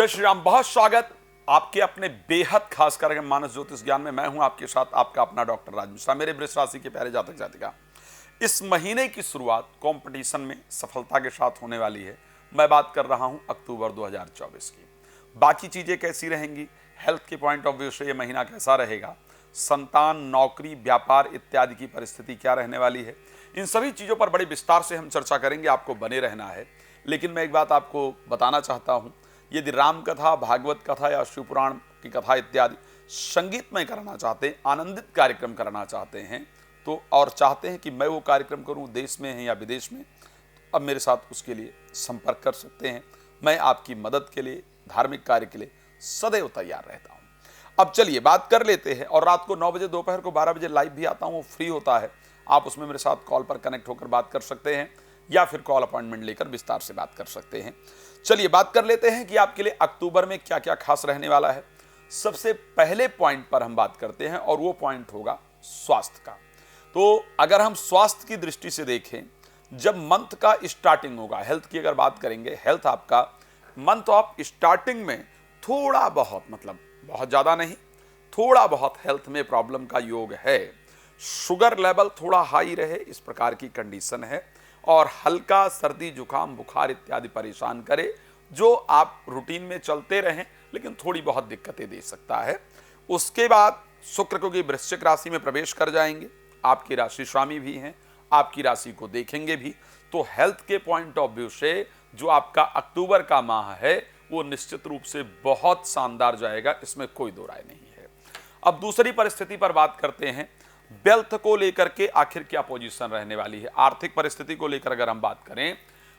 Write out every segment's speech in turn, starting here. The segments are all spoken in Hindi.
जय श्री राम। बहुत स्वागत आपके अपने बेहद खास कार्यक्रम मानस ज्योतिष ज्ञान में। मैं हूं आपके साथ आपका अपना डॉक्टर राज मिश्रा। मेरे वृष राशि के प्यारे जातक जातिका, इस महीने की शुरुआत कंपटीशन में सफलता के साथ होने वाली है। मैं बात कर रहा हूं अक्टूबर 2024 की। बाकी चीजें कैसी रहेंगी, हेल्थ के पॉइंट ऑफ व्यू से ये महीना कैसा रहेगा, संतान, नौकरी, व्यापार इत्यादि की परिस्थिति क्या रहने वाली है, इन सभी चीजों पर बड़े विस्तार से हम चर्चा करेंगे। आपको बने रहना है। लेकिन मैं एक बात आपको बताना चाहता हूं, यदि राम कथा, भागवत कथा या शिव पुराण की कथा इत्यादि संगीतमय करना चाहते हैं, आनंदित कार्यक्रम करना चाहते हैं तो, और चाहते हैं कि मैं वो कार्यक्रम करूं देश में है या विदेश में, तो अब मेरे साथ उसके लिए संपर्क कर सकते हैं। मैं आपकी मदद के लिए, धार्मिक कार्य के लिए सदैव तैयार रहता हूं। अब चलिए बात कर लेते हैं। और रात को 9 बजे, दोपहर को 12 बजे लाइव भी आता हूं, वो फ्री होता है। आप उसमें मेरे साथ कॉल पर कनेक्ट होकर बात कर सकते हैं या फिर कॉल अपॉइंटमेंट लेकर विस्तार से बात कर सकते हैं। चलिए बात कर लेते हैं कि आपके लिए अक्टूबर में क्या क्या खास रहने वाला है। सबसे पहले पॉइंट पर हम बात करते हैं और वो पॉइंट होगा स्वास्थ्य का। तो अगर हम स्वास्थ्य की दृष्टि से देखें, जब मंथ का स्टार्टिंग होगा, हेल्थ की अगर बात करेंगे, हेल्थ आपका मंथ ऑफ स्टार्टिंग में थोड़ा बहुत, मतलब बहुत ज्यादा नहीं, थोड़ा बहुत हेल्थ में प्रॉब्लम का योग है। शुगर लेवल थोड़ा हाई रहे, इस प्रकार की कंडीशन है। और हल्का सर्दी, जुकाम, बुखार इत्यादि परेशान करे, जो आप रूटीन में चलते रहें लेकिन थोड़ी बहुत दिक्कतें दे सकता है। उसके बाद शुक्र क्योंकि वृश्चिक राशि में प्रवेश कर जाएंगे, आपकी राशि स्वामी भी हैं, आपकी राशि को देखेंगे भी, तो हेल्थ के पॉइंट ऑफ व्यू से जो आपका अक्टूबर का माह है वो निश्चित रूप से बहुत शानदार जाएगा, इसमें कोई दो राय नहीं है। अब दूसरी परिस्थिति पर बात करते हैं। वेल्थ को लेकर के आखिर क्या पोजीशन रहने वाली है। आर्थिक परिस्थिति को लेकर अगर हम बात करें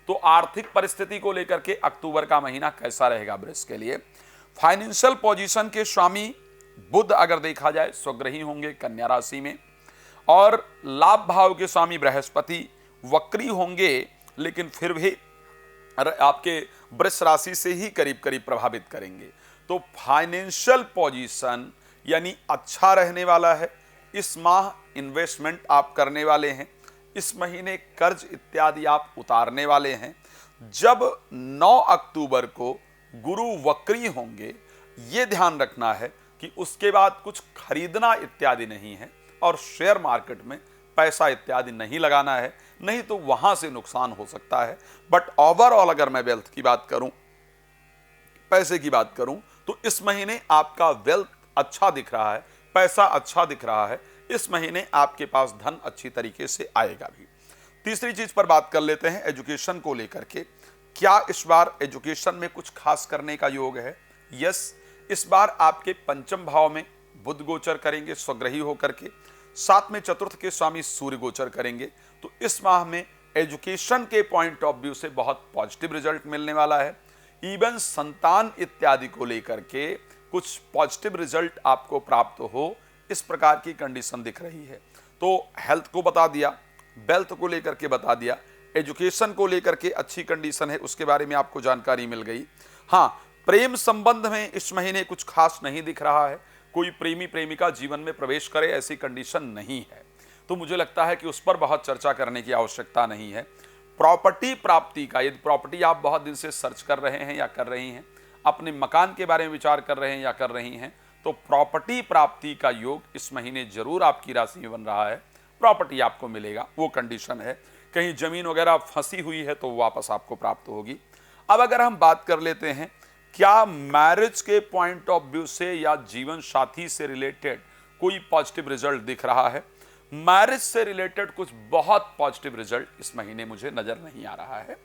तो आर्थिक परिस्थिति को लेकर के अक्टूबर का महीना कैसा रहेगा वृष के लिए। फाइनेंशियल पोजीशन के स्वामी बुध अगर देखा जाए स्वग्रही होंगे कन्या राशि में, और लाभ भाव के स्वामी बृहस्पति वक्री होंगे, लेकिन फिर भी आपके वृष राशि से ही करीब करीब प्रभावित करेंगे। तो फाइनेंशियल पोजीशन यानी अच्छा रहने वाला है। इस माह इन्वेस्टमेंट आप करने वाले हैं, इस महीने कर्ज इत्यादि आप उतारने वाले हैं। जब 9 अक्टूबर को गुरु वक्री होंगे, ये ध्यान रखना है कि उसके बाद कुछ खरीदना इत्यादि नहीं है और शेयर मार्केट में पैसा इत्यादि नहीं लगाना है, नहीं तो वहां से नुकसान हो सकता है। बट ओवरऑल अगर मैं वेल्थ की बात करूं, पैसे की बात करूं, तो इस महीने आपका वेल्थ अच्छा दिख रहा है, पैसा अच्छा दिख रहा है। इस महीने आपके पास धन अच्छी तरीके से आएगा भी। तीसरी चीज पर बात कर लेते हैं एजुकेशन को लेकर के। क्या इस बार एजुकेशन में कुछ खास करने का योग है? यस, इस बार आपके पंचम भाव में बुध गोचर करेंगे स्वग्रही होकर के, साथ में चतुर्थ के स्वामी सूर्य गोचर करेंगे। तो इस माह में एजुकेशन के पॉइंट ऑफ व्यू से बहुत पॉजिटिव रिजल्ट मिलने वाला है। इवन संतान इत्यादि को लेकर के कुछ पॉजिटिव रिजल्ट आपको प्राप्त हो, इस प्रकार की कंडीशन दिख रही है। तो हेल्थ को बता दिया, वेल्थ को लेकर के बता दिया, एजुकेशन को लेकर के अच्छी कंडीशन है, उसके बारे में आपको जानकारी मिल गई। हाँ, प्रेम संबंध में इस महीने कुछ खास नहीं दिख रहा है। कोई प्रेमी प्रेमिका जीवन में प्रवेश करे ऐसी कंडीशन नहीं है, तो मुझे लगता है कि उस पर बहुत चर्चा करने की आवश्यकता नहीं है। प्रॉपर्टी प्राप्ति का, यदि प्रॉपर्टी आप बहुत दिन से सर्च कर रहे हैं या कर रही हैं, अपने मकान के बारे में विचार कर रहे हैं या कर रही हैं, तो प्रॉपर्टी प्राप्ति का योग इस महीने जरूर आपकी राशि में बन रहा है। प्रॉपर्टी आपको मिलेगा, वो कंडीशन है। कहीं जमीन वगैरह फंसी हुई है तो वापस आपको प्राप्त होगी। अब अगर हम बात कर लेते हैं, क्या मैरिज के पॉइंट ऑफ व्यू से या जीवन साथी से रिलेटेड कोई पॉजिटिव रिजल्ट दिख रहा है? मैरिज से रिलेटेड कुछ बहुत पॉजिटिव रिजल्ट इस महीने मुझे नजर नहीं आ रहा है।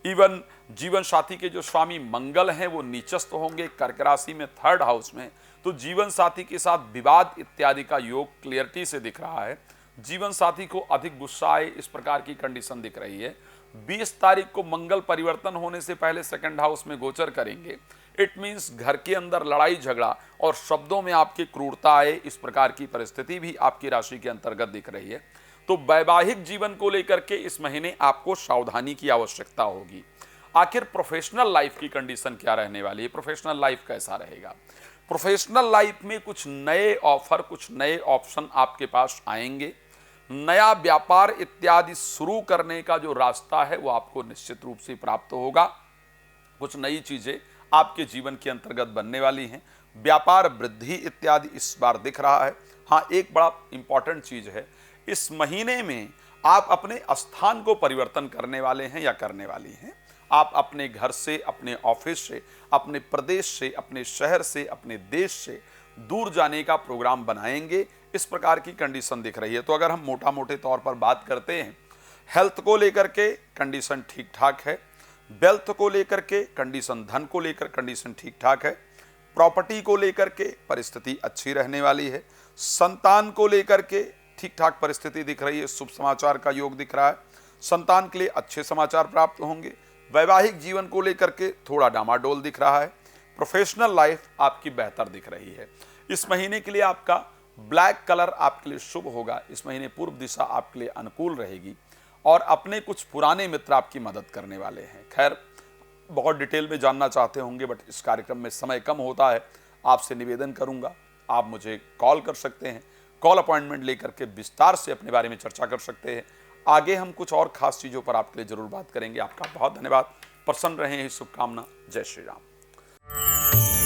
इवन जीवन साथी के जो स्वामी मंगल हैं वो नीचस्थ होंगे कर्क राशि में 3rd हाउस में, तो जीवन साथी के साथ विवाद इत्यादि का योग क्लियरिटी से दिख रहा है। जीवन साथी को अधिक गुस्सा आए, इस प्रकार की कंडीशन दिख रही है। 20 तारीख को मंगल परिवर्तन होने से पहले 2nd हाउस में गोचर करेंगे। इट मीन्स घर के अंदर लड़ाई झगड़ा और शब्दों में आपकी क्रूरता आए, इस प्रकार की परिस्थिति भी आपकी राशि के अंतर्गत दिख रही है। तो वैवाहिक जीवन को लेकर के इस महीने आपको सावधानी की आवश्यकता होगी। आखिर प्रोफेशनल लाइफ की कंडीशन क्या रहने वाली है? प्रोफेशनल लाइफ कैसा रहेगा? प्रोफेशनल लाइफ में कुछ नए ऑफर, कुछ नए ऑप्शन आपके पास आएंगे। नया व्यापार इत्यादि शुरू करने का जो रास्ता है वो आपको निश्चित रूप से प्राप्त होगा। कुछ नई चीजें आपके जीवन के अंतर्गत बनने वाली हैं। व्यापार वृद्धि इत्यादि इस बार दिख रहा है। हाँ, एक बड़ा इंपॉर्टेंट चीज है, इस महीने में आप अपने स्थान को परिवर्तन करने वाले हैं या करने वाली हैं। आप अपने घर से, अपने ऑफिस से, अपने प्रदेश से, अपने शहर से, अपने देश से दूर जाने का प्रोग्राम बनाएंगे, इस प्रकार की कंडीशन दिख रही है। तो अगर हम मोटा मोटे तौर पर बात करते हैं, हेल्थ को लेकर के कंडीशन ठीक ठाक है, वेल्थ को लेकर के कंडीशन, धन को लेकर कंडीशन ठीक ठाक है, प्रॉपर्टी को लेकर के परिस्थिति अच्छी रहने वाली है, संतान को लेकर के ठीक ठाक परिस्थिति दिख रही है, शुभ समाचार का योग दिख रहा है, संतान के लिए अच्छे समाचार प्राप्त होंगे। वैवाहिक जीवन को लेकर के थोड़ा डामाडोल दिख रहा है। प्रोफेशनल लाइफ आपकी बेहतर दिख रही है। इस महीने के लिए आपका ब्लैक कलर आपके लिए शुभ होगा। इस महीने पूर्व दिशा आपके लिए अनुकूल रहेगी और अपने कुछ पुराने मित्र आपकी मदद करने वाले हैं। खैर, बहुत डिटेल में जानना चाहते होंगे, बट इस कार्यक्रम में समय कम होता है। आपसे निवेदन करूंगा, आप मुझे कॉल कर सकते हैं, कॉल अपॉइंटमेंट लेकर के विस्तार से अपने बारे में चर्चा कर सकते हैं। आगे हम कुछ और खास चीज़ों पर आपके लिए जरूर बात करेंगे। आपका बहुत धन्यवाद। प्रसन्न रहें, यही शुभकामना। जय श्री राम।